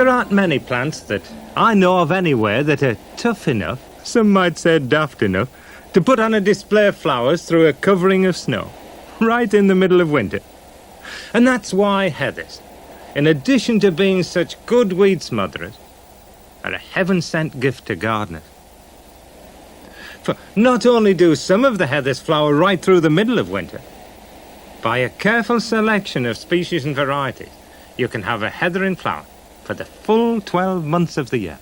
There aren't many plants that I know of anywhere that are tough enough, some might say daft enough, to put on a display of flowers through a covering of snow, right in the middle of winter. And that's why heathers, in addition to being such good weed smotherers, are a heaven-sent gift to gardeners. For not only do some of the heathers flower right through the middle of winter, by a careful selection of species and varieties, you can have a heather in flower for the full 12 months of the year.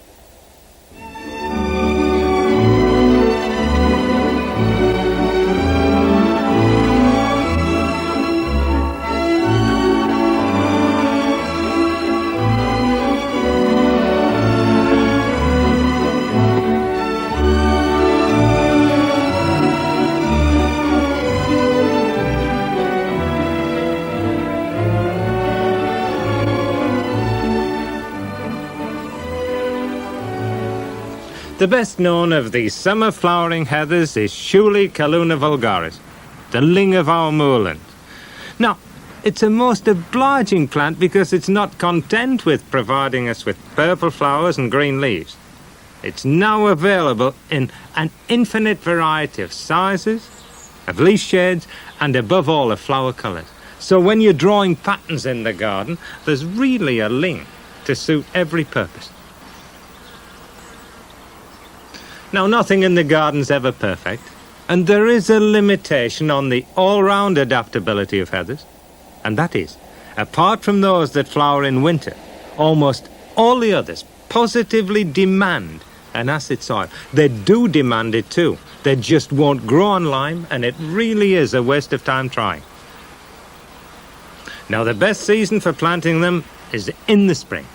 The best known of the summer flowering heathers is Schuyli Calluna vulgaris, the ling of our moorland. Now, it's a most obliging plant because it's not content with providing us with purple flowers and green leaves. It's now available in an infinite variety of sizes, of leaf shades, and above all of flower colours. So when you're drawing patterns in the garden, there's really a ling to suit every purpose. Now, nothing in the garden's ever perfect, and there is a limitation on the all-round adaptability of heathers, and that is, apart from those that flower in winter, almost all the others positively demand an acid soil. They do demand it too. They just won't grow on lime, and it really is a waste of time trying. Now, the best season for planting them is in the spring.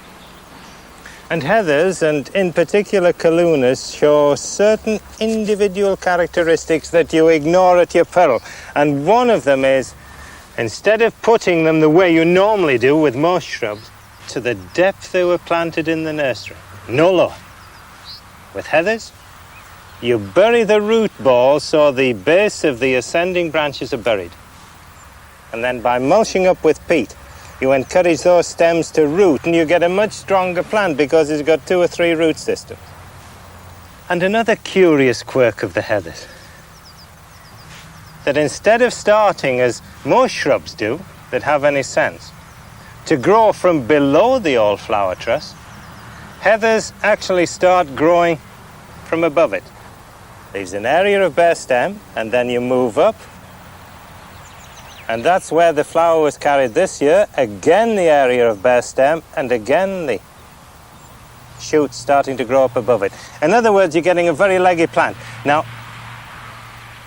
And heathers, and in particular callunas, show certain individual characteristics that you ignore at your peril. And one of them is, instead of putting them the way you normally do with most shrubs, to the depth they were planted in the nursery, no lower. With heathers, you bury the root ball so the base of the ascending branches are buried. And then by mulching up with peat, you encourage those stems to root, and you get a much stronger plant because it's got 2 or 3 root systems. And another curious quirk of the heathers, that instead of starting as most shrubs do that have any sense, to grow from below the old flower truss, heathers actually start growing from above it. There's an area of bare stem, and then you move up. And that's where the flower was carried this year. Again, the area of bare stem, and again the shoots starting to grow up above it. In other words, you're getting a very leggy plant. Now,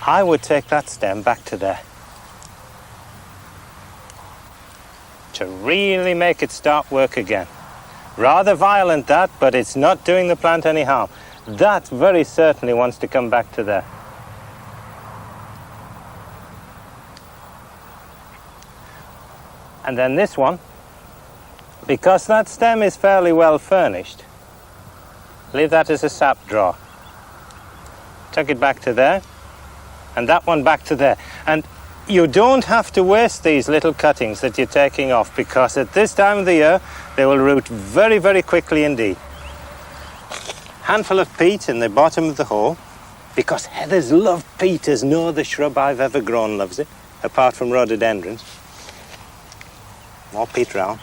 I would take that stem back to there to really make it start work again. Rather violent that, but it's not doing the plant any harm. That very certainly wants to come back to there. And then this one, because that stem is fairly well furnished, leave that as a sap drawer. Tuck it back to there, and that one back to there. And you don't have to waste these little cuttings that you're taking off, because at this time of the year, they will root very, very quickly indeed. Handful of peat in the bottom of the hole, because heathers love peat as no other shrub I've ever grown loves it, apart from rhododendrons. More peat round.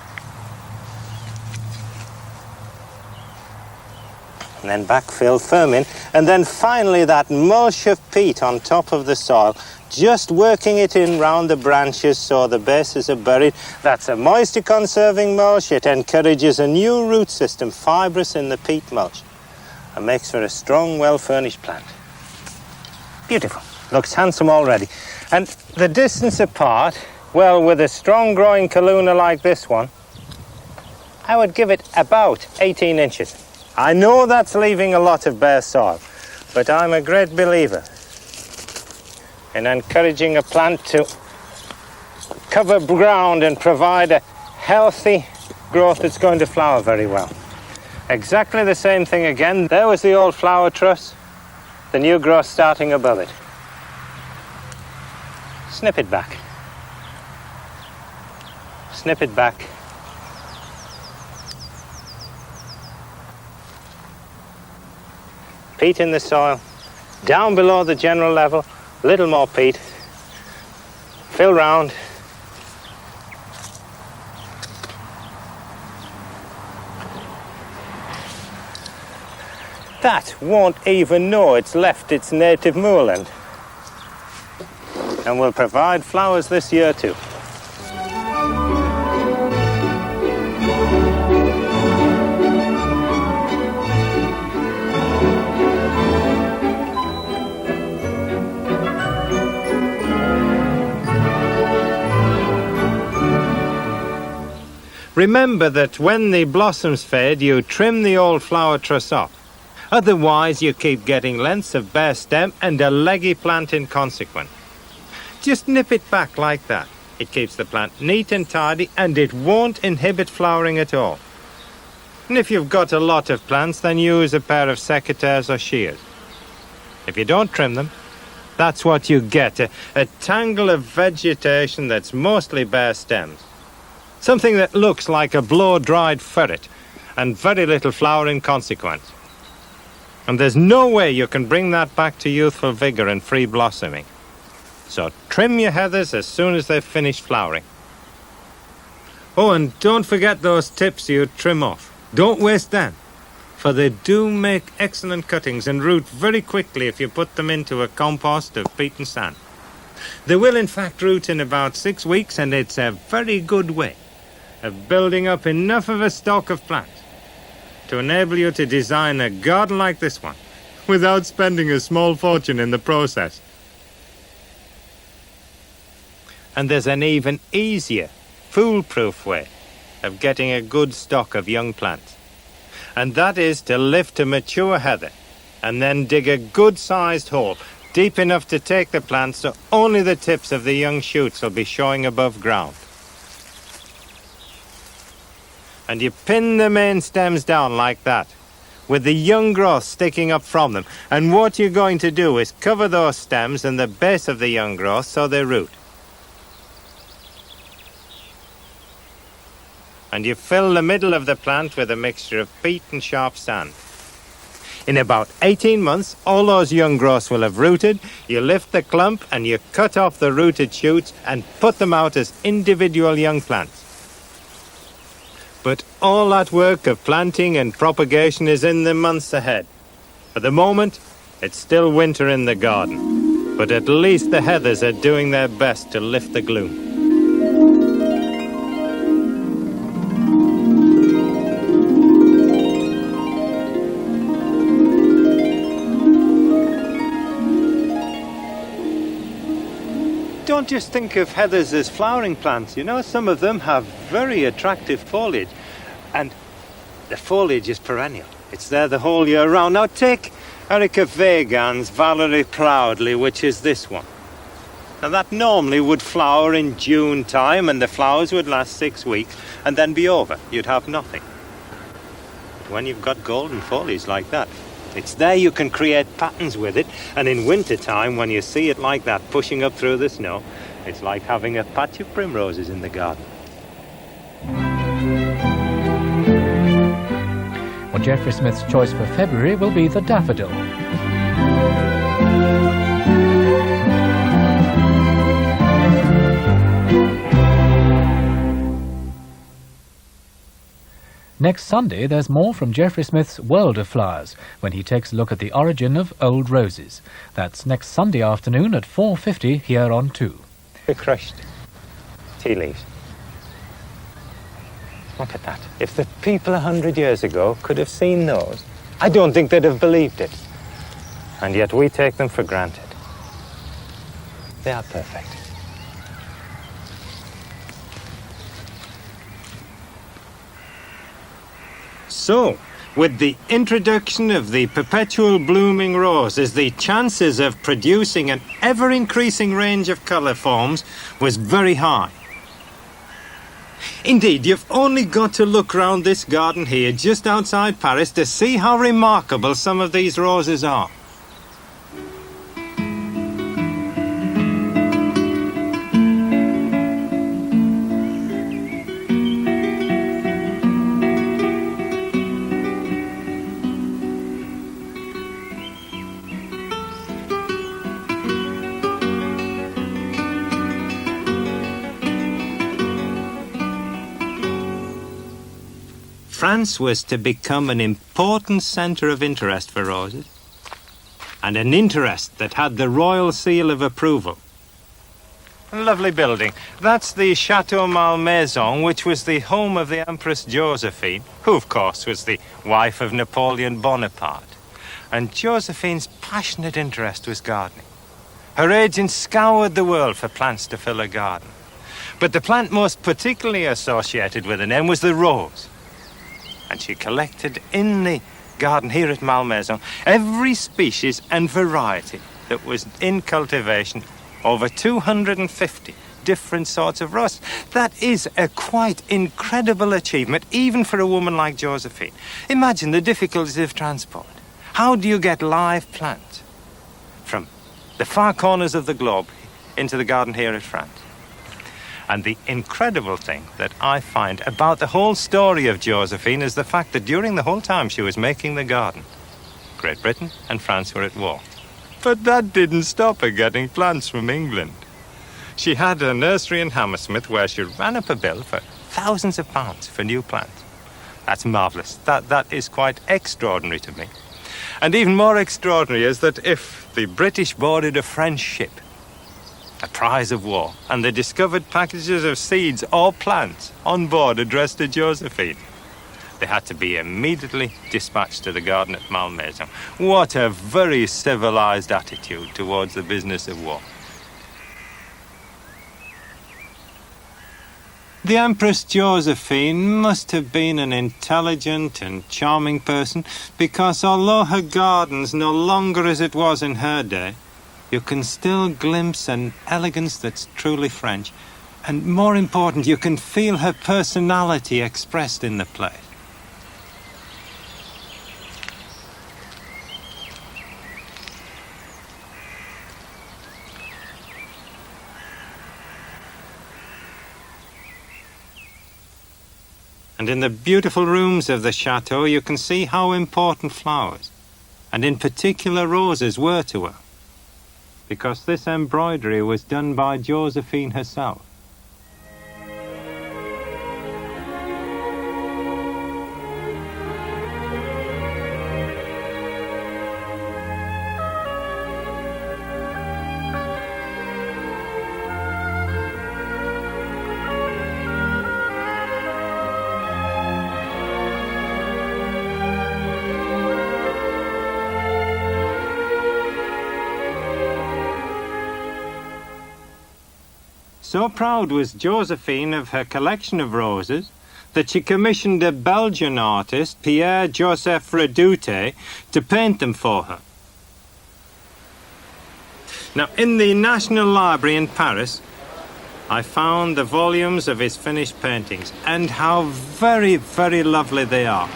And then backfill, firm in. And then finally that mulch of peat on top of the soil, just working it in round the branches so the bases are buried. That's a moisture-conserving mulch. It encourages a new root system, fibrous in the peat mulch, and makes for a strong, well-furnished plant. Beautiful. Looks handsome already. And the distance apart, well, with a strong growing calluna like this one, I would give it about 18 inches. I know that's leaving a lot of bare soil, but I'm a great believer in encouraging a plant to cover ground and provide a healthy growth that's going to flower very well. Exactly the same thing again. There was the old flower truss, the new growth starting above it. Snip it back. Snip it back. peat in the soil, down below the general level, a little more peat, fill round. That won't even know it's left its native moorland, and will provide flowers this year too. Remember that when the blossoms fade, you trim the old flower truss off. Otherwise, you keep getting lengths of bare stem and a leggy plant in consequence. Just nip it back like that. It keeps the plant neat and tidy, and it won't inhibit flowering at all. And if you've got a lot of plants, then use a pair of secateurs or shears. If you don't trim them, that's what you get, a tangle of vegetation that's mostly bare stems. Something that looks like a blow-dried ferret, and very little flower in consequence. And there's no way you can bring that back to youthful vigour and free blossoming. So trim your heathers as soon as they've finished flowering. Oh, and don't forget those tips you trim off. Don't waste them, for they do make excellent cuttings and root very quickly if you put them into a compost of peat and sand. They will in fact root in about 6 weeks, and it's a very good way of building up enough of a stock of plants to enable you to design a garden like this one without spending a small fortune in the process. And there's an even easier, foolproof way of getting a good stock of young plants. And that is to lift a mature heather and then dig a good-sized hole deep enough to take the plants so only the tips of the young shoots will be showing above ground. And you pin the main stems down like that, with the young growth sticking up from them. And what you're going to do is cover those stems and the base of the young growth so they root. And you fill the middle of the plant with a mixture of peat and sharp sand. In about 18 months, all those young growths will have rooted. You lift the clump and you cut off the rooted shoots and put them out as individual young plants. But all that work of planting and propagation is in the months ahead. For the moment, it's still winter in the garden, but at least the heathers are doing their best to lift the gloom. Don't just think of heathers as flowering plants, you know. Some of them have very attractive foliage, and the foliage is perennial. It's there the whole year round. Now take Erica vegans Valerie Proudly, which is this one. Now that normally would flower in June time, and the flowers would last 6 weeks and then be over. You'd have nothing. But when you've got golden foliage like that, it's there you can create patterns with it, and in winter time, when you see it like that pushing up through the snow, it's like having a patch of primroses in the garden. Well, Geoffrey Smith's choice for February will be the daffodil. Next Sunday, there's more from Geoffrey Smith's World of Flowers, when he takes a look at the origin of old roses. That's next Sunday afternoon at 4:50 here on 2. The crushed tea leaves. Look at that. If the people 100 years ago could have seen those, I don't think they'd have believed it. And yet we take them for granted. They are perfect. So, with the introduction of the perpetual blooming roses, the chances of producing an ever-increasing range of colour forms was very high. Indeed, you've only got to look round this garden here, just outside Paris, to see how remarkable some of these roses are. France was to become an important centre of interest for roses, and an interest that had the royal seal of approval. A lovely building. That's the Chateau Malmaison, which was the home of the Empress Josephine, who, of course, was the wife of Napoleon Bonaparte. And Josephine's passionate interest was gardening. Her agent scoured the world for plants to fill her garden. But the plant most particularly associated with the name was the rose. And she collected in the garden here at Malmaison every species and variety that was in cultivation, over 250 different sorts of roses. That is a quite incredible achievement, even for a woman like Josephine. Imagine the difficulties of transport. How do you get live plants from the far corners of the globe into the garden here at France? And the incredible thing that I find about the whole story of Josephine is the fact that during the whole time she was making the garden, Great Britain and France were at war. But that didn't stop her getting plants from England. She had a nursery in Hammersmith where she ran up a bill for thousands of pounds for new plants. That's marvellous. That is quite extraordinary to me. And even more extraordinary is that if the British boarded a French ship, a prize of war, and they discovered packages of seeds or plants on board addressed to Josephine, they had to be immediately dispatched to the garden at Malmaison. What a very civilized attitude towards the business of war. The Empress Josephine must have been an intelligent and charming person, because although her garden's no longer as it was in her day, you can still glimpse an elegance that's truly French. And more important, you can feel her personality expressed in the place. And in the beautiful rooms of the chateau, you can see how important flowers, and in particular roses, were to her, because this embroidery was done by Josephine herself. So proud was Josephine of her collection of roses that she commissioned a Belgian artist, Pierre-Joseph Redoute, to paint them for her. Now, in the National Library in Paris, I found the volumes of his finished paintings, and how very, very lovely they are.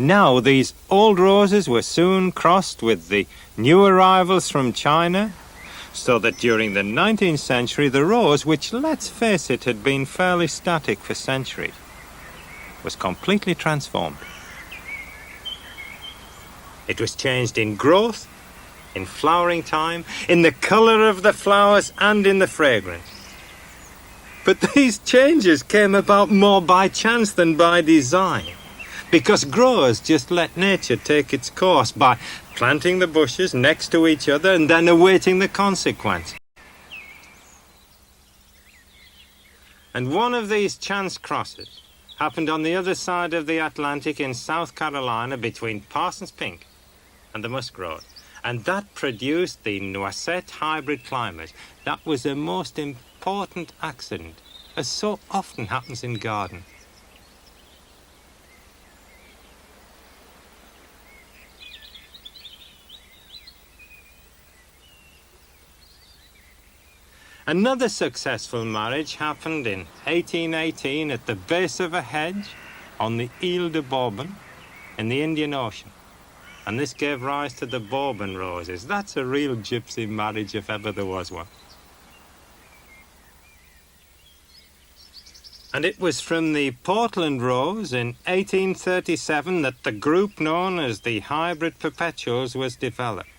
Now, these old roses were soon crossed with the new arrivals from China, so that during the 19th century, the rose, which, let's face it, had been fairly static for centuries, was completely transformed. It was changed in growth, in flowering time, in the colour of the flowers, and in the fragrance. But these changes came about more by chance than by design, because growers just let nature take its course by planting the bushes next to each other and then awaiting the consequence. And one of these chance crosses happened on the other side of the Atlantic in South Carolina between Parsons Pink and the Musk Rose. And that produced the Noisette hybrid climate. That was a most important accident, as so often happens in garden. Another successful marriage happened in 1818 at the base of a hedge on the Ile de Bourbon in the Indian Ocean. And this gave rise to the Bourbon roses. That's a real gypsy marriage if ever there was one. And it was from the Portland rose in 1837 that the group known as the hybrid perpetuals was developed.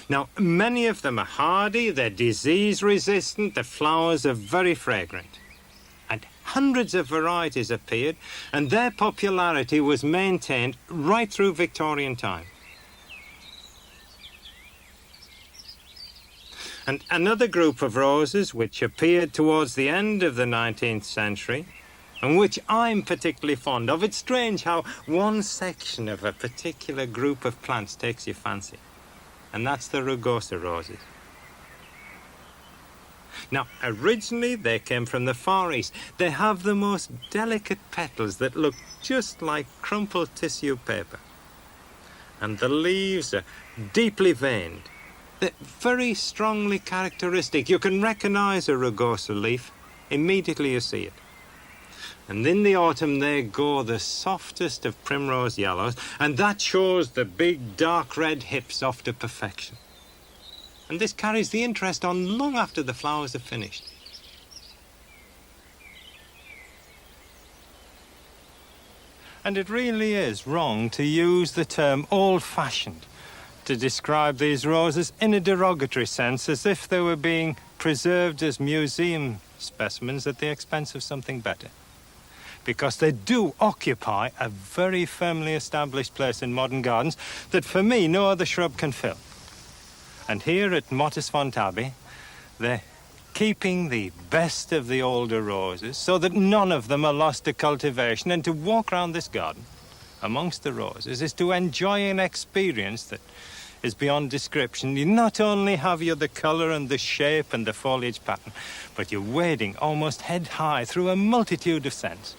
Now, many of them are hardy, they're disease-resistant, the flowers are very fragrant. And hundreds of varieties appeared, and their popularity was maintained right through Victorian time. And another group of roses which appeared towards the end of the 19th century, and which I'm particularly fond of. It's strange how one section of a particular group of plants takes your fancy. And that's the rugosa roses. Now, originally they came from the Far East. They have the most delicate petals that look just like crumpled tissue paper. And the leaves are deeply veined. They're very strongly characteristic. You can recognize a rugosa leaf. Immediately you see it. And in the autumn they go the softest of primrose yellows, and that shows the big dark red hips off to perfection. And this carries the interest on long after the flowers are finished. And it really is wrong to use the term old-fashioned to describe these roses in a derogatory sense, as if they were being preserved as museum specimens at the expense of something better. Because they do occupy a very firmly established place in modern gardens that, for me, no other shrub can fill. And here at Mottisfont Abbey, they're keeping the best of the older roses so that none of them are lost to cultivation. And to walk around this garden amongst the roses is to enjoy an experience that is beyond description. You not only have you the colour and the shape and the foliage pattern, but you're wading almost head high through a multitude of scents.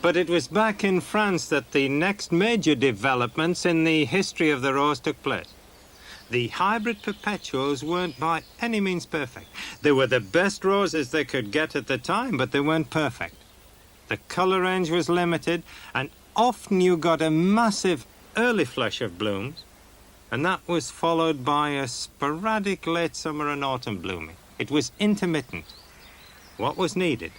But it was back in France that the next major developments in the history of the rose took place. The hybrid perpetuals weren't by any means perfect. They were the best roses they could get at the time, but they weren't perfect. The colour range was limited, and often you got a massive early flush of blooms, and that was followed by a sporadic late summer and autumn blooming. It was intermittent. What was needed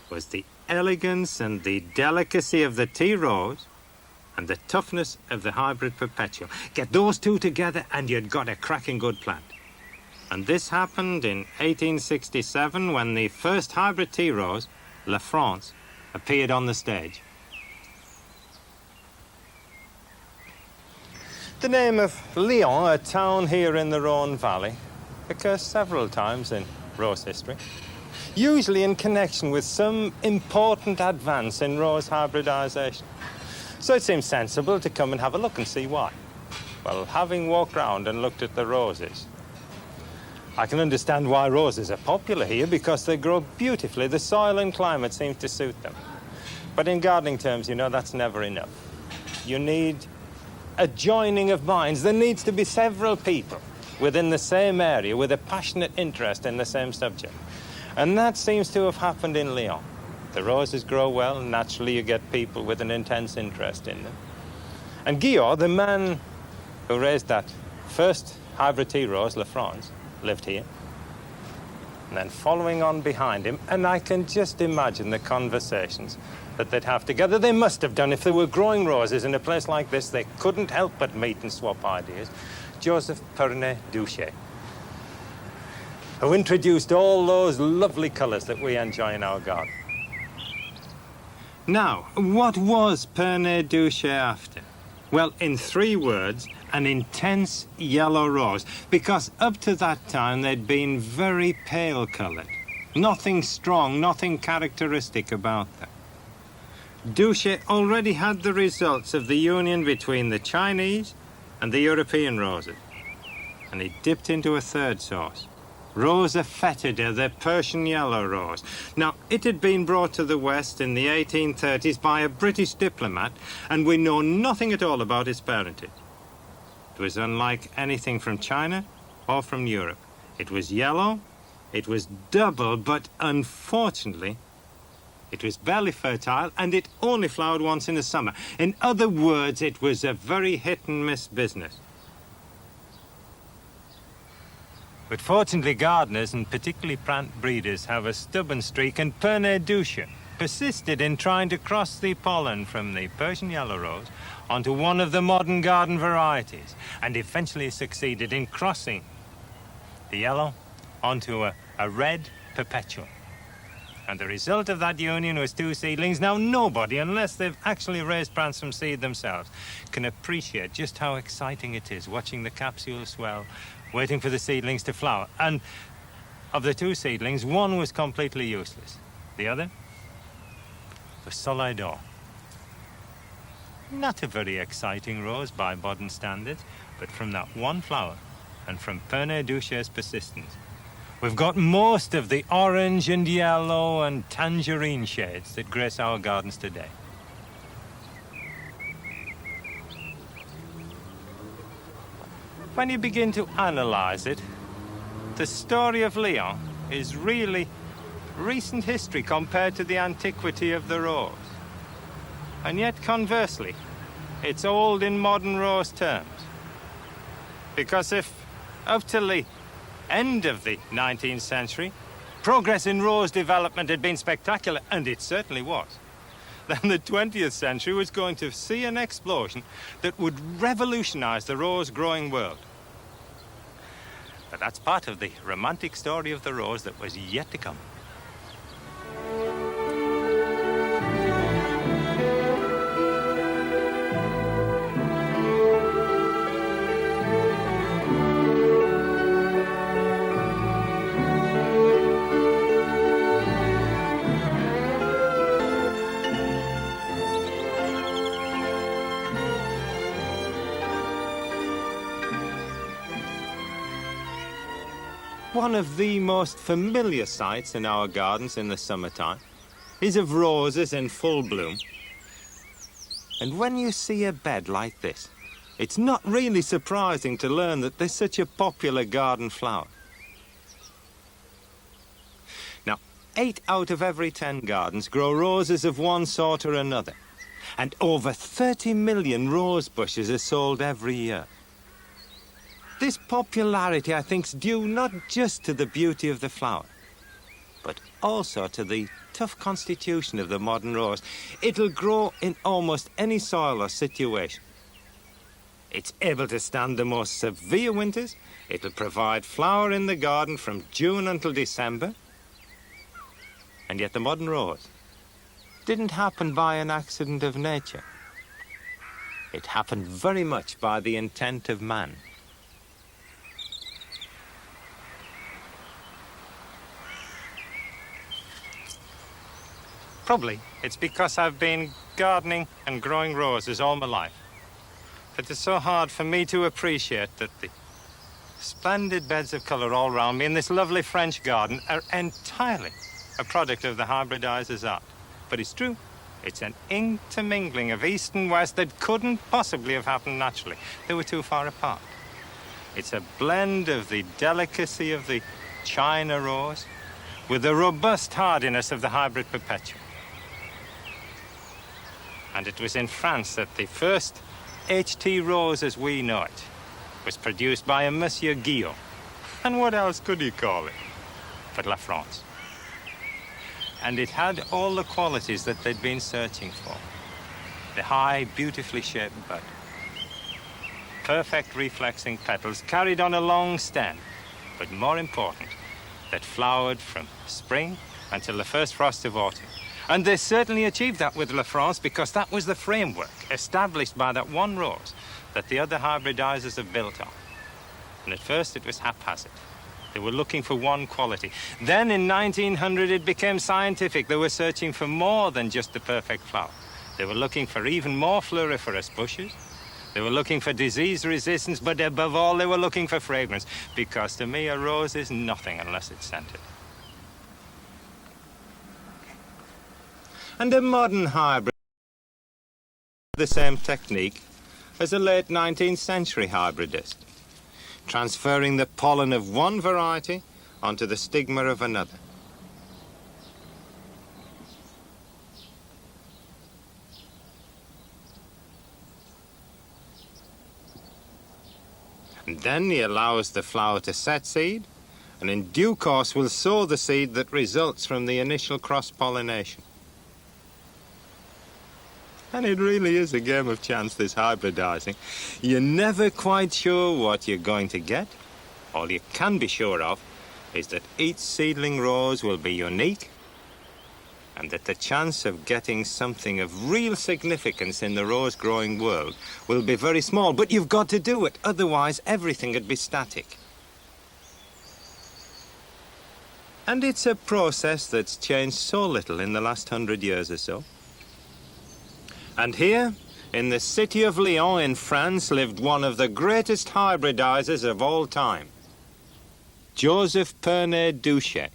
was the elegance and the delicacy of the tea rose and the toughness of the hybrid perpetual. Get those two together and you'd got a cracking good plant. And this happened in 1867 when the first hybrid tea rose, La France, appeared on the stage. The name of Lyon, a town here in the Rhône Valley, occurs several times in rose history, usually in connection with some important advance in rose hybridization. So it seems sensible to come and have a look and see why. Well, having walked round and looked at the roses, I can understand why roses are popular here, because they grow beautifully. The soil and climate seems to suit them. But in gardening terms, you know, that's never enough. You need a joining of minds. There needs to be several people within the same area with a passionate interest in the same subject. And that seems to have happened in Lyon. The roses grow well, and naturally you get people with an intense interest in them. And Guillaume, the man who raised that first hybrid tea rose, La France, lived here. and then following on behind him, and I can just imagine the conversations that they'd have together. They must have done. If they were growing roses in a place like this, they couldn't help but meet and swap ideas. Joseph Pernet Duché, who introduced all those lovely colours that we enjoy in our garden. Now, what was Pernet Duché after? Well, in 3 words, an intense yellow rose, because up to that time they'd been very pale coloured. Nothing strong, nothing characteristic about them. Duché already had the results of the union between the Chinese and the European roses, and he dipped into a third source, Rosa foetida, the Persian yellow rose. Now, it had been brought to the West in the 1830s by a British diplomat, and we know nothing at all about its parentage. It was unlike anything from China or from Europe. It was yellow, it was double, but unfortunately, it was barely fertile, and it only flowered once in the summer. In other words, it was a very hit-and-miss business. But fortunately, gardeners, and particularly plant breeders, have a stubborn streak, and Pernet Duché persisted in trying to cross the pollen from the Persian yellow rose onto one of the modern garden varieties, and eventually succeeded in crossing the yellow onto a red perpetual. And the result of that union was 2 seedlings. Now, nobody, unless they've actually raised plants from seed themselves, can appreciate just how exciting it is watching the capsule swell, waiting for the seedlings to flower. And of the 2 seedlings, one was completely useless. The other was Soleil d'Or. Not a very exciting rose by modern standards, but from that one flower, and from Pernet Duché's persistence, we've got most of the orange and yellow and tangerine shades that grace our gardens today. When you begin to analyze it, the story of Lyon is really recent history compared to the antiquity of the rose. And yet, conversely, it's old in modern rose terms. Because if, up till the end of the 19th century, progress in rose development had been spectacular, and it certainly was, then the 20th century was going to see an explosion that would revolutionize the rose growing world. But that's part of the romantic story of the rose that was yet to come. One of the most familiar sights in our gardens in the summertime is of roses in full bloom. And when you see a bed like this, it's not really surprising to learn that there's such a popular garden flower. Now, 8 out of every 10 gardens grow roses of one sort or another, and over 30 million rose bushes are sold every year. This popularity, I think, is due not just to the beauty of the flower, but also to the tough constitution of the modern rose. It'll grow in almost any soil or situation. It's able to stand the most severe winters. It'll provide flower in the garden from June until December. And yet the modern rose didn't happen by an accident of nature. It happened very much by the intent of man. Probably it's because I've been gardening and growing roses all my life that it's so hard for me to appreciate that the splendid beds of colour all round me in this lovely French garden are entirely a product of the hybridizer's art. But it's true, it's an intermingling of East and West that couldn't possibly have happened naturally. They were too far apart. It's a blend of the delicacy of the China rose with the robust hardiness of the hybrid perpetual. And it was in France that the first HT rose as we know it was produced by a Monsieur Guillaume. And what else could you call it? but La France. And it had all the qualities that they'd been searching for. The high, beautifully shaped bud, perfect reflexing petals carried on a long stem, but more important, that flowered from spring until the first frost of autumn. And they certainly achieved that with La France, because that was the framework established by that one rose that the other hybridizers have built on. And at first it was haphazard. They were looking for one quality. Then in 1900 it became scientific. They were searching for more than just the perfect flower. They were looking for even more floriferous bushes. They were looking for disease resistance, but above all they were looking for fragrance, because to me a rose is nothing unless it's scented. And a modern hybrid the same technique as a late 19th century hybridist, transferring the pollen of one variety onto the stigma of another. And then he allows the flower to set seed, and in due course will sow the seed that results from the initial cross-pollination. And it really is a game of chance, this hybridizing. You're never quite sure what you're going to get. All you can be sure of is that each seedling rose will be unique, and that the chance of getting something of real significance in the rose-growing world will be very small. But you've got to do it, otherwise everything would be static. And it's a process that's changed so little in the last 100 years or so. And here, in the city of Lyon in France, lived one of the greatest hybridizers of all time, Joseph Pernet Duché.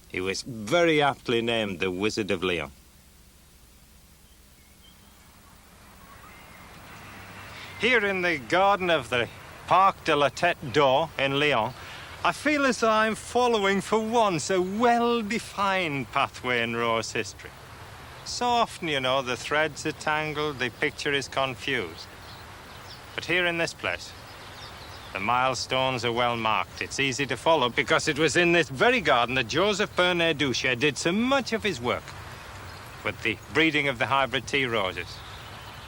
He was very aptly named the Wizard of Lyon. Here in the garden of the Parc de la Tête d'Or in Lyon, I feel as though I'm following for once a well-defined pathway in rose history. So often, you know, the threads are tangled, the picture is confused. But here in this place, the milestones are well marked. It's easy to follow, because it was in this very garden that Joseph Pernet Duché did so much of his work with the breeding of the hybrid tea roses.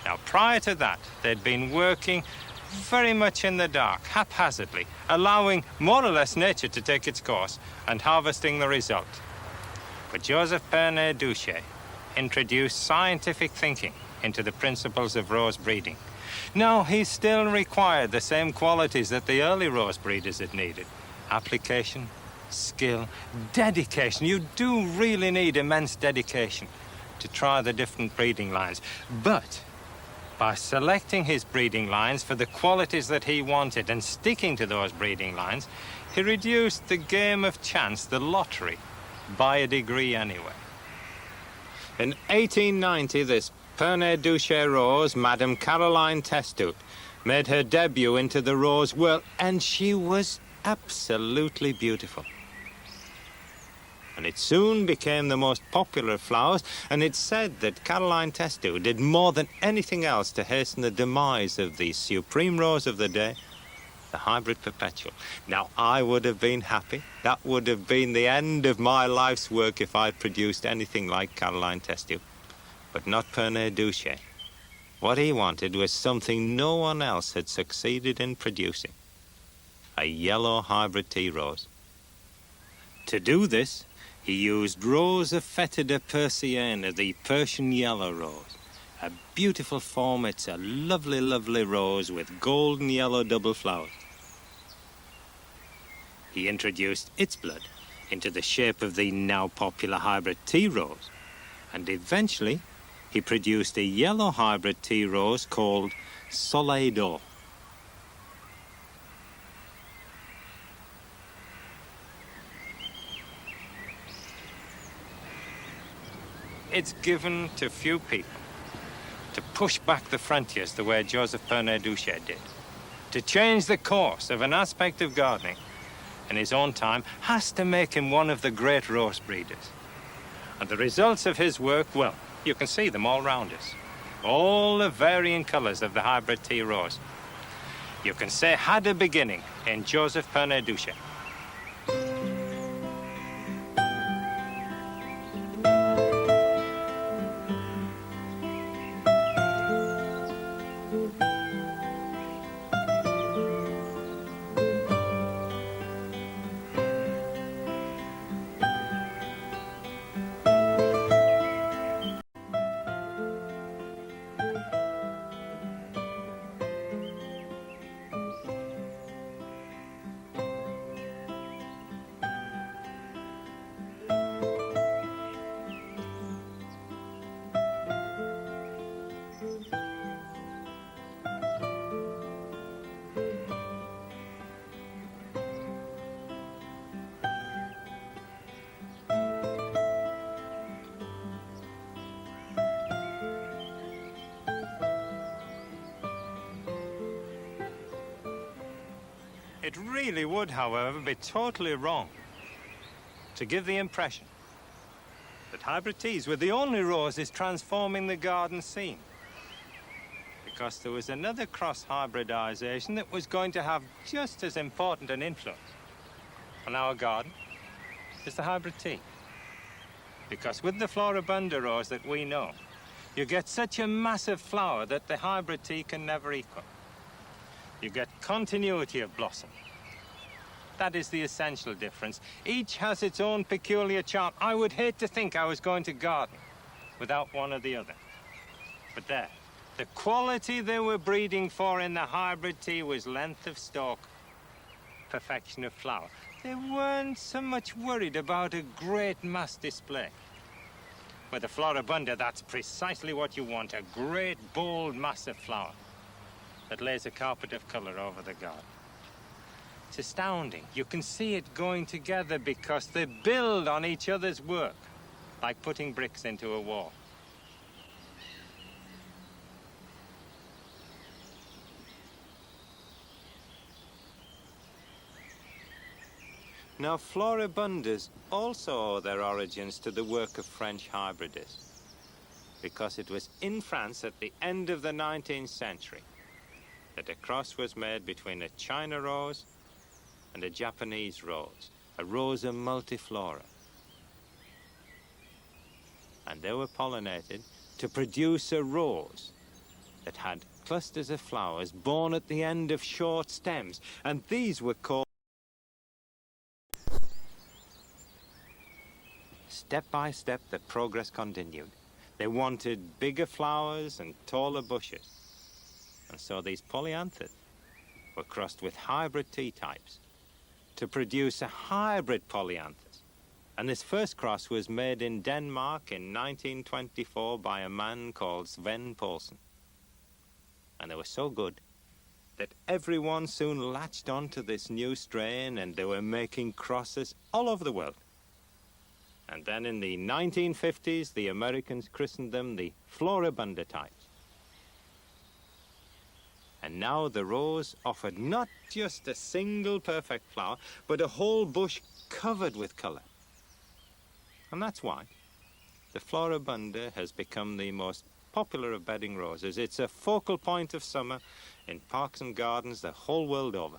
Now, prior to that, they'd been working very much in the dark, haphazardly, allowing more or less nature to take its course and harvesting the result. But Joseph Pernet Duché introduced scientific thinking into the principles of rose breeding. Now, he still required the same qualities that the early rose breeders had needed: application, skill, dedication. You do really need immense dedication to try the different breeding lines. But by selecting his breeding lines for the qualities that he wanted and sticking to those breeding lines, he reduced the game of chance, the lottery, by a degree anyway. In 1890, this Pernet Duché rose, Madame Caroline Testout, made her debut into the rose world, and she was absolutely beautiful. And it soon became the most popular of flowers, and it's said that Caroline Testout did more than anything else to hasten the demise of the supreme rose of the day, the hybrid perpetual. Now, I would have been happy. That would have been the end of my life's work if I'd produced anything like Caroline Testout. But not Pernet Duché. What he wanted was something no one else had succeeded in producing: a yellow hybrid tea rose. To do this, he used Rosa fetida persiana, the Persian yellow rose. A beautiful form. It's a lovely, lovely rose with golden yellow double flowers. He introduced its blood into the shape of the now popular hybrid tea rose, and eventually he produced a yellow hybrid tea rose called Soleil d'Or. It's given to few people to push back the frontiers the way Joseph Pernet Duché did. To change the course of an aspect of gardening in his own time has to make him one of the great rose breeders. And the results of his work, well, you can see them all round us. All the varying colors of the hybrid tea rose, you can say, had a beginning in Joseph Pernet Duché. It really would, however, be totally wrong to give the impression that hybrid teas were the only roses transforming the garden scene. Because there was another cross-hybridization that was going to have just as important an influence on our garden as the hybrid tea. Because with the Floribunda rose that we know, you get such a massive flower that the hybrid tea can never equal. You get continuity of blossom. That is the essential difference. Each has its own peculiar charm. I would hate to think I was going to garden without one or the other. But there, the quality they were breeding for in the hybrid tea was length of stalk, perfection of flower. They weren't so much worried about a great mass display. With the Floribunda, that's precisely what you want, a great, bold, massive flower that lays a carpet of color over the garden. It's astounding. You can see it going together because they build on each other's work, like putting bricks into a wall. Now, Floribundas also owe their origins to the work of French hybridists, because it was in France at the end of the 19th century that a cross was made between a China rose and a Japanese rose, a Rosa multiflora. And they were pollinated to produce a rose that had clusters of flowers borne at the end of short stems, and these were called. Step by step, the progress continued. They wanted bigger flowers and taller bushes. And so these polyanthus were crossed with hybrid tea types to produce a hybrid polyanthus. And this first cross was made in Denmark in 1924 by a man called Sven Poulsen. And they were so good that everyone soon latched on to this new strain, and they were making crosses all over the world. And then in the 1950s, the Americans christened them the Floribunda types. And now the rose offered not just a single perfect flower, but a whole bush covered with color. And that's why the Floribunda has become the most popular of bedding roses. It's a focal point of summer in parks and gardens the whole world over.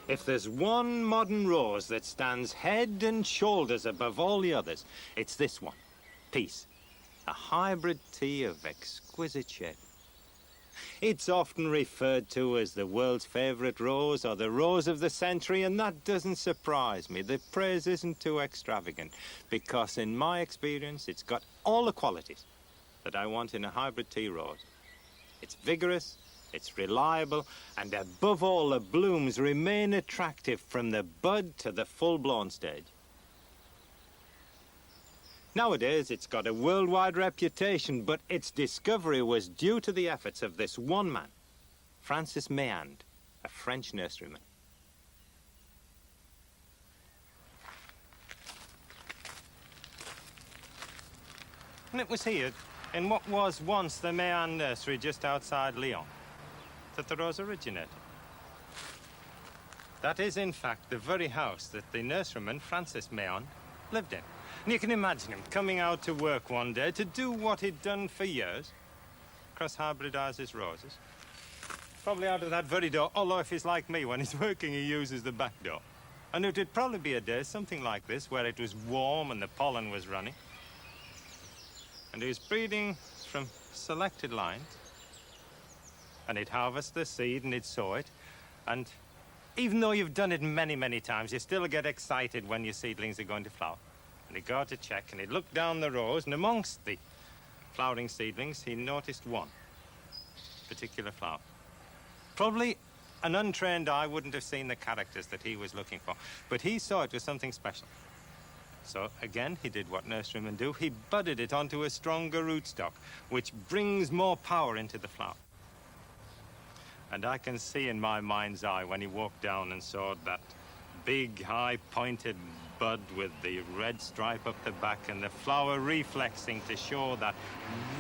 If there's one modern rose that stands head and shoulders above all the others, it's this one, Peace, a hybrid tea of exquisite shape. It's often referred to as the world's favorite rose or the rose of the century, and that doesn't surprise me. The praise isn't too extravagant, because in my experience, it's got all the qualities that I want in a hybrid tea rose. It's vigorous, it's reliable, and above all, the blooms remain attractive from the bud to the full-blown stage. Nowadays, it's got a worldwide reputation, but its discovery was due to the efforts of this one man, Francis Meilland, a French nurseryman. And it was here, in what was once the Meilland nursery just outside Lyon, that the rose originated. That is, in fact, the very house that the nurseryman, Francis Meilland, lived in. And you can imagine him coming out to work one day to do what he'd done for years, cross-hybridizes roses. Probably out of that very door, although if he's like me, when he's working, he uses the back door. And it would probably be a day, something like this, where it was warm and the pollen was running. And he was breeding from selected lines. And he'd harvest the seed and he'd sow it. And even though you've done it many, many times, you still get excited when your seedlings are going to flower. And he'd go to check and he'd look down the rows, and amongst the flowering seedlings, he noticed one particular flower. Probably an untrained eye wouldn't have seen the characters that he was looking for, but he saw it was something special. So again, he did what nurserymen do. He budded it onto a stronger rootstock, which brings more power into the flower. And I can see in my mind's eye when he walked down and saw that big, high-pointed bud with the red stripe up the back and the flower reflexing to show that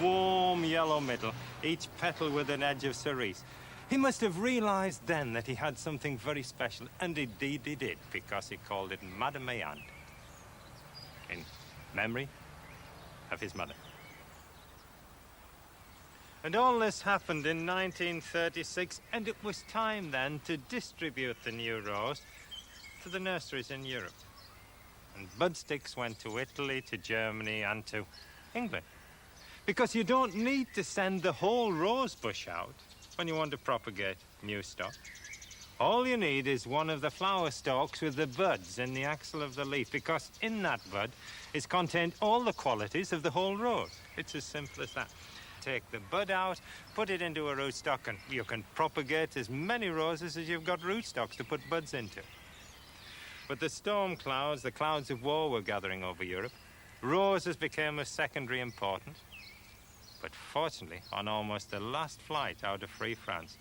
warm yellow middle, each petal with an edge of cerise. He must have realized then that he had something very special, and indeed he did, because he called it Madame Meilland, in memory of his mother. And all this happened in 1936, and it was time then to distribute the new rose to the nurseries in Europe. And bud sticks went to Italy, to Germany, and to England. Because you don't need to send the whole rose bush out when you want to propagate new stock. All you need is one of the flower stalks with the buds in the axil of the leaf, because in that bud is contained all the qualities of the whole rose. It's as simple as that. Take the bud out, put it into a rootstock, and you can propagate as many roses as you've got rootstocks to put buds into. But the storm clouds, the clouds of war were gathering over Europe. Roses became of secondary importance. But fortunately, on almost the last flight out of Free France,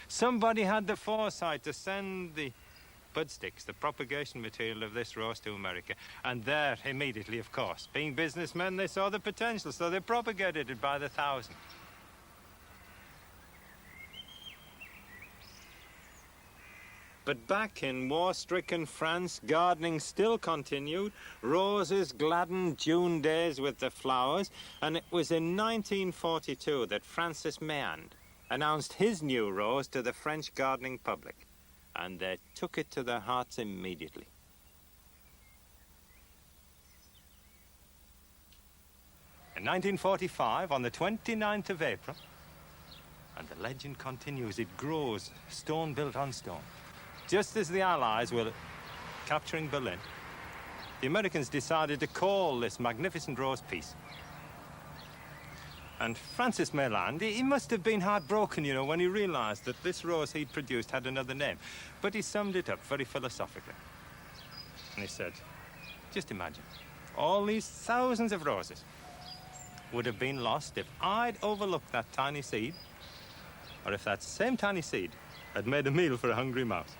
somebody had the foresight to send the bud sticks, the propagation material of this rose, to America. And there, immediately, of course, being businessmen, they saw the potential, so they propagated it by the thousand. But back in war-stricken France, gardening still continued. Roses gladdened June days with the flowers, and it was in 1942 that Francis Meilland announced his new rose to the French gardening public, and they took it to their hearts immediately. In 1945, on the 29th of April, and the legend continues, it grows, stone built on stone. Just as the Allies were capturing Berlin, the Americans decided to call this magnificent rose peace. And Francis Meilland, he must have been heartbroken, you know, when he realized that this rose he'd produced had another name. But he summed it up very philosophically. And he said, just imagine, all these thousands of roses would have been lost if I'd overlooked that tiny seed, or if that same tiny seed had made a meal for a hungry mouse.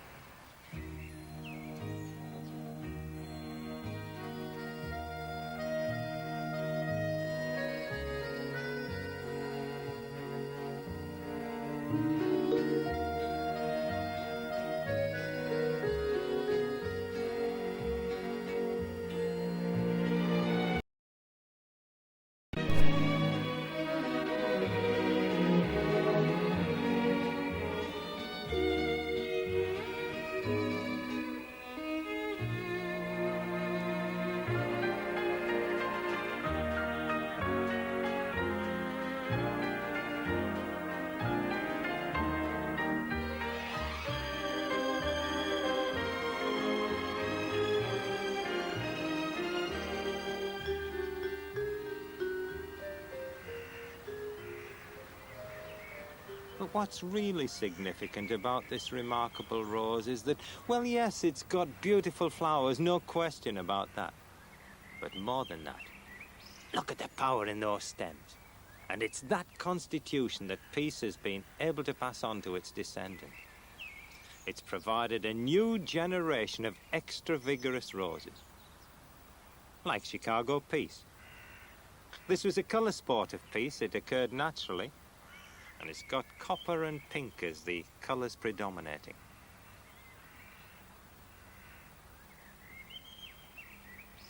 But what's really significant about this remarkable rose is that, well, yes, it's got beautiful flowers, no question about that. But more than that, look at the power in those stems. And it's that constitution that peace has been able to pass on to its descendant. It's provided a new generation of extra vigorous roses, like Chicago Peace. This was a colour sport of peace. It occurred naturally. And it's got copper and pink as the colours predominating.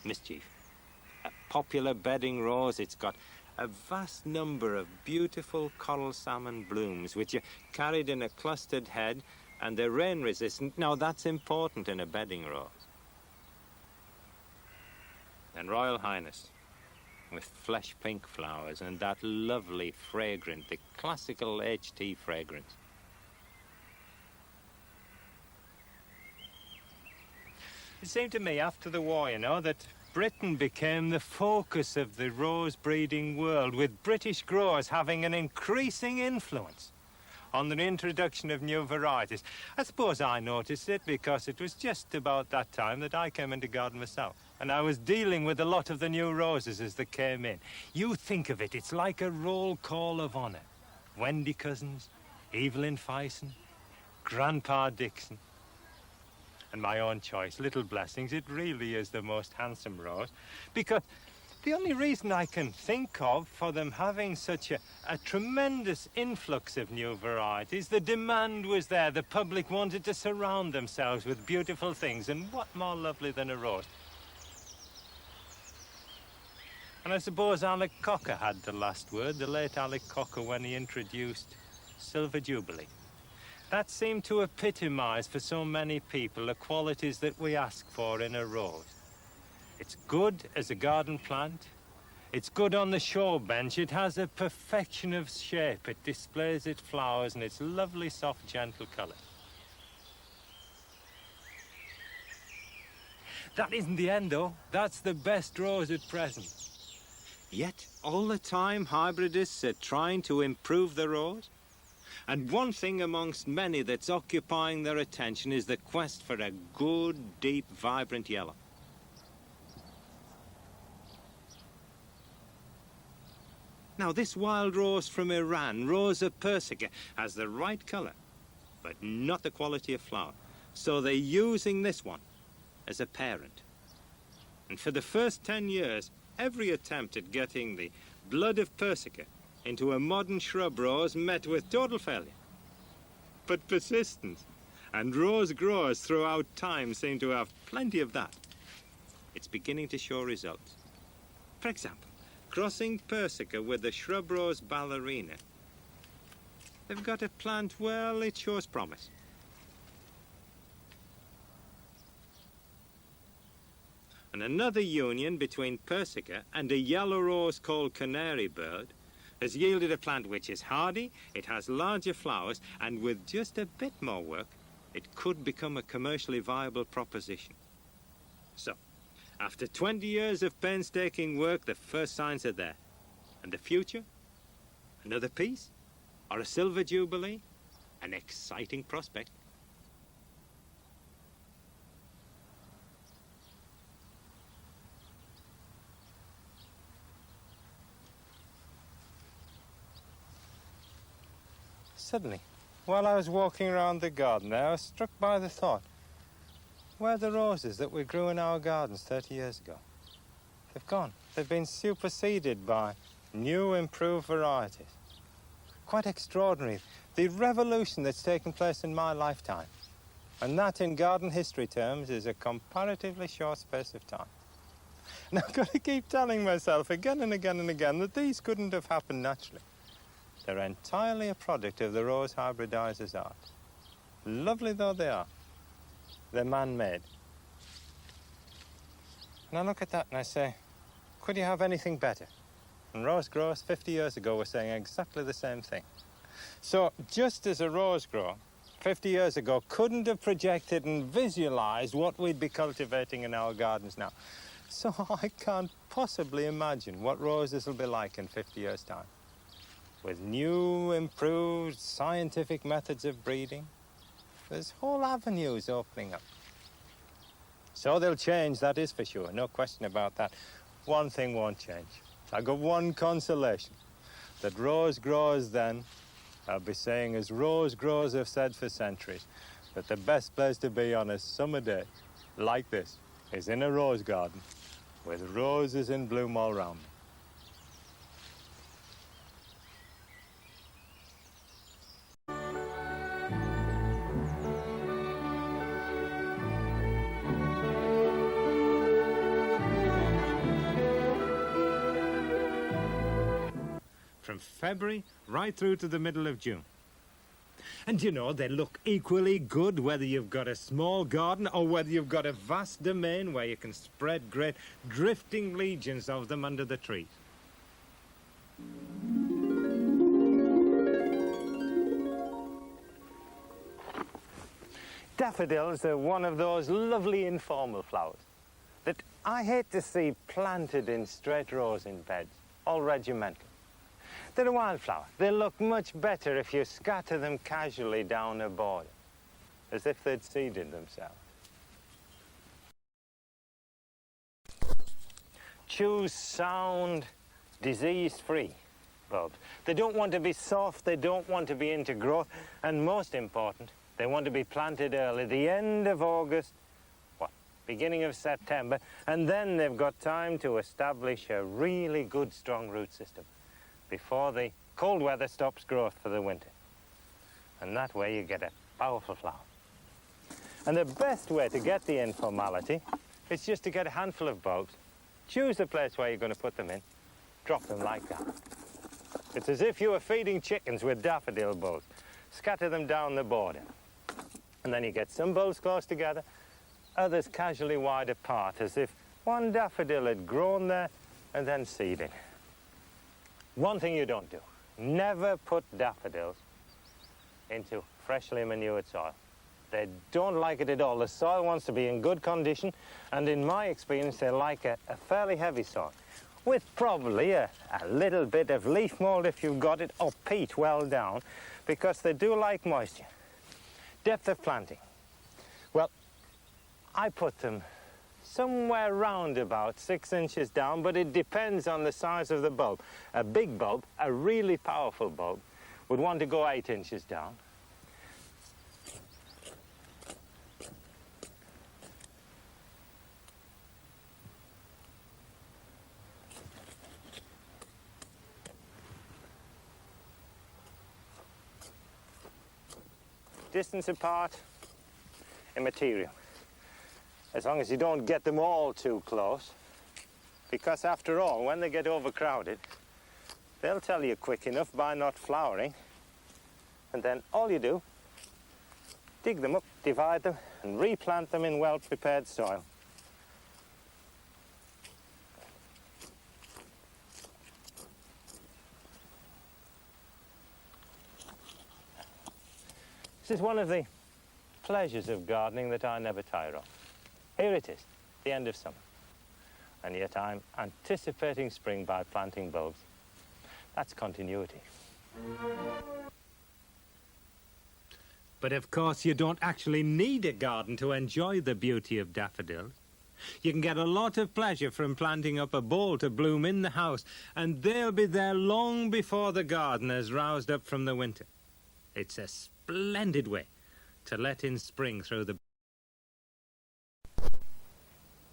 Mischief. A popular bedding rose. It's got a vast number of beautiful coral salmon blooms, which are carried in a clustered head, and they're rain resistant. Now that's important in a bedding rose. And Royal Highness, with flesh pink flowers and that lovely fragrant, the classical HT fragrance. It seemed to me after the war, that Britain became the focus of the rose breeding world, with British growers having an increasing influence on the introduction of new varieties. I suppose I noticed it because it was just about that time that I came into garden myself, and I was dealing with a lot of the new roses as they came in. You think of it, it's like a roll call of honour. Wendy Cousins, Evelyn Fyson, Grandpa Dixon, and my own choice, Little Blessings. It really is the most handsome rose, because the only reason I can think of for them having such a tremendous influx of new varieties, the demand was there. The public wanted to surround themselves with beautiful things, and what more lovely than a rose? And I suppose Alec Cocker had the last word, the late Alec Cocker, when he introduced Silver Jubilee. That seemed to epitomise for so many people the qualities that we ask for in a rose. It's good as a garden plant. It's good on the show bench. It has a perfection of shape. It displays its flowers and its lovely, soft, gentle colour. That isn't the end, though. That's the best rose at present. Yet, all the time, hybridists are trying to improve the rose. And one thing amongst many that's occupying their attention is the quest for a good, deep, vibrant yellow. Now, this wild rose from Iran, Rosa persica, has the right colour, but not the quality of flower. So they're using this one as a parent. And for the first 10 years, every attempt at getting the blood of persica into a modern shrub rose met with total failure. But persistence and rose growers throughout time seem to have plenty of that. It's beginning to show results. For example, crossing persica with the shrub rose ballerina. They've got a plant, well, it shows promise. And another union between persica and a yellow rose called canary bird has yielded a plant which is hardy, it has larger flowers, and with just a bit more work, it could become a commercially viable proposition. So, after 20 years of painstaking work, the first signs are there. And the future? Another piece? Or a silver jubilee? An exciting prospect. Suddenly, while I was walking around the garden there, I was struck by the thought, where are the roses that we grew in our gardens 30 years ago? They've gone. They've been superseded by new, improved varieties. Quite extraordinary. The revolution that's taken place in my lifetime. And that, in garden history terms, is a comparatively short space of time. And I've got to keep telling myself again and again and again that these couldn't have happened naturally. They're entirely a product of the rose hybridizer's art. Lovely though they are, they're man-made. And I look at that and I say, could you have anything better? And rose growers 50 years ago were saying exactly the same thing. So just as a rose grower 50 years ago couldn't have projected and visualized what we'd be cultivating in our gardens now, so I can't possibly imagine what roses will be like in 50 years' time. With new, improved scientific methods of breeding, there's whole avenues opening up. So they'll change, that is for sure, no question about that. One thing won't change. I've got one consolation, that rose growers then, I'll be saying as rose growers have said for centuries, that the best place to be on a summer day like this is in a rose garden with roses in bloom all round me. from February right through to the middle of June. And you know, they look equally good whether you've got a small garden or whether you've got a vast domain where you can spread great drifting legions of them under the trees. Daffodils are one of those lovely informal flowers that I hate to see planted in straight rows in beds, all regimental. They're a wildflower. They look much better if you scatter them casually down a border, as if they'd seeded themselves. Choose sound, disease-free bulbs. They don't want to be soft, they don't want to be into growth, and most important, they want to be planted early, the end of August, beginning of September, and then they've got time to establish a really good, strong root system before the cold weather stops growth for the winter. And that way you get a powerful flower. And the best way to get the informality is just to get a handful of bulbs, choose the place where you're going to put them in, drop them like that. It's as if you were feeding chickens with daffodil bulbs. Scatter them down the border. And then you get some bulbs close together, others casually wide apart, as if one daffodil had grown there and then seeded. One thing you don't do, never put daffodils into freshly manured soil. They don't like it at all. The soil wants to be in good condition, and in my experience, they like a fairly heavy soil, with probably a little bit of leaf mold if you've got it, or peat well down, because they do like moisture. Depth of planting. Well, I put them somewhere round about 6 inches down, but it depends on the size of the bulb. A big bulb, a really powerful bulb, would want to go 8 inches down. Distance apart, immaterial. As long as you don't get them all too close, because after all, when they get overcrowded, they'll tell you quick enough by not flowering, and then all you do, dig them up, divide them, and replant them in well-prepared soil. This is one of the pleasures of gardening that I never tire of. Here it is, the end of summer. And yet I'm anticipating spring by planting bulbs. That's continuity. But of course you don't actually need a garden to enjoy the beauty of daffodils. You can get a lot of pleasure from planting up a bowl to bloom in the house, and they'll be there long before the garden has roused up from the winter. It's a splendid way to let in spring through the...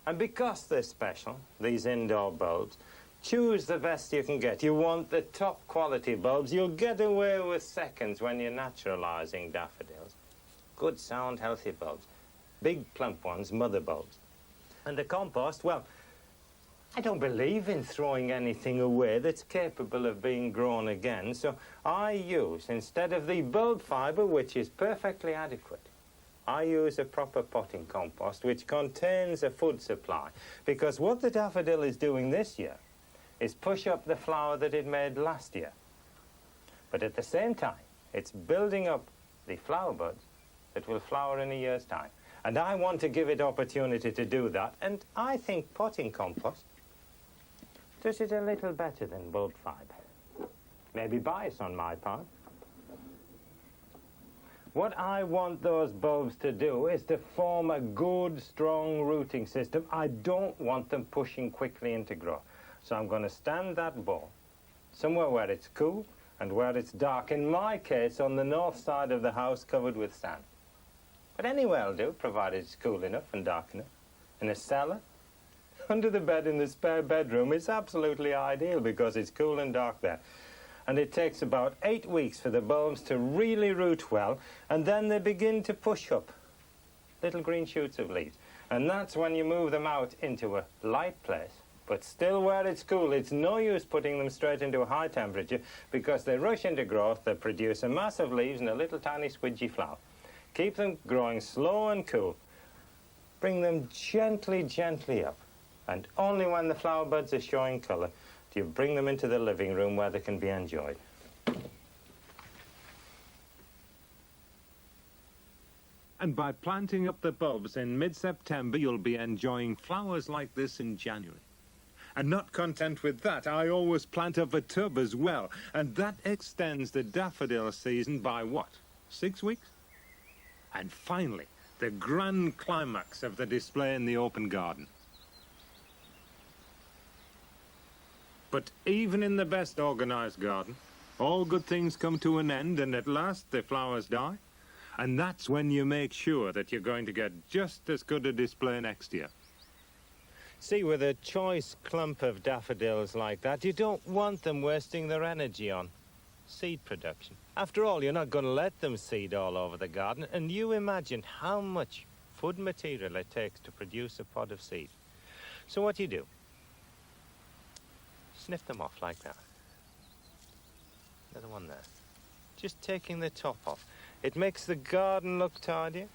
And because they're special, these indoor bulbs, choose the best you can get. You want the top quality bulbs. You'll get away with seconds when you're naturalizing daffodils. Good, sound, healthy bulbs. Big, plump ones, mother bulbs. And the compost, well, I don't believe in throwing anything away that's capable of being grown again, so I use, instead of the bulb fibre, which is perfectly adequate, I use a proper potting compost which contains a food supply, because what the daffodil is doing this year is push up the flower that it made last year. But at the same time, it's building up the flower buds that will flower in a year's time. And I want to give it opportunity to do that, and I think potting compost does it a little better than bulb fibre. Maybe bias on my part. What I want those bulbs to do is to form a good, strong rooting system. I don't want them pushing quickly into growth. So I'm going to stand that bowl somewhere where it's cool and where it's dark. In my case, on the north side of the house covered with sand. But anywhere will do, provided it's cool enough and dark enough. In a cellar, under the bed in the spare bedroom, it's absolutely ideal because it's cool and dark there. And it takes about 8 weeks for the bulbs to really root well, and then they begin to push up little green shoots of leaves. And that's when you move them out into a light place But still where it's cool, it's no use putting them straight into a high temperature because they rush into growth, they produce a mass of leaves and a little tiny squidgy flower. Keep them growing slow and cool. Bring them gently, gently up. And only when the flower buds are showing colour do you bring them into the living room where they can be enjoyed. And by planting up the bulbs in mid-September, you'll be enjoying flowers like this in January. And not content with that, I always plant up a tub as well. And that extends the daffodil season by what? 6 weeks? And finally, the grand climax of the display in the open garden. But even in the best organised garden, all good things come to an end and at last the flowers die. And that's when you make sure that you're going to get just as good a display next year. See, with a choice clump of daffodils like that, you don't want them wasting their energy on seed production. After all, you're not going to let them seed all over the garden, and you imagine how much food material it takes to produce a pod of seed. So what you do, sniff them off like that. Another one there. Just taking the top off. It makes the garden look tidier.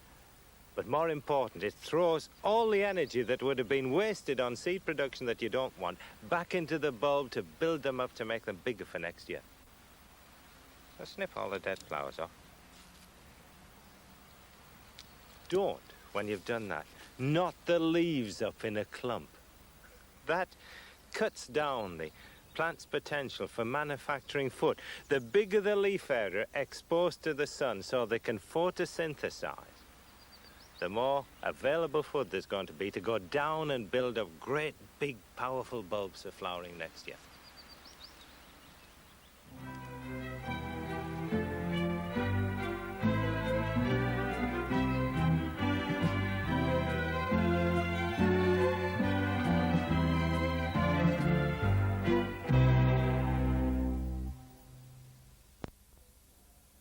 But more important, it throws all the energy that would have been wasted on seed production that you don't want back into the bulb to build them up to make them bigger for next year. So snip all the dead flowers off. Don't, when you've done that, knot the leaves up in a clump. That cuts down the plant's potential for manufacturing food. The bigger the leaf area exposed to the sun so they can photosynthesize, the more available food there's going to be to go down and build up great, big, powerful bulbs for flowering next year.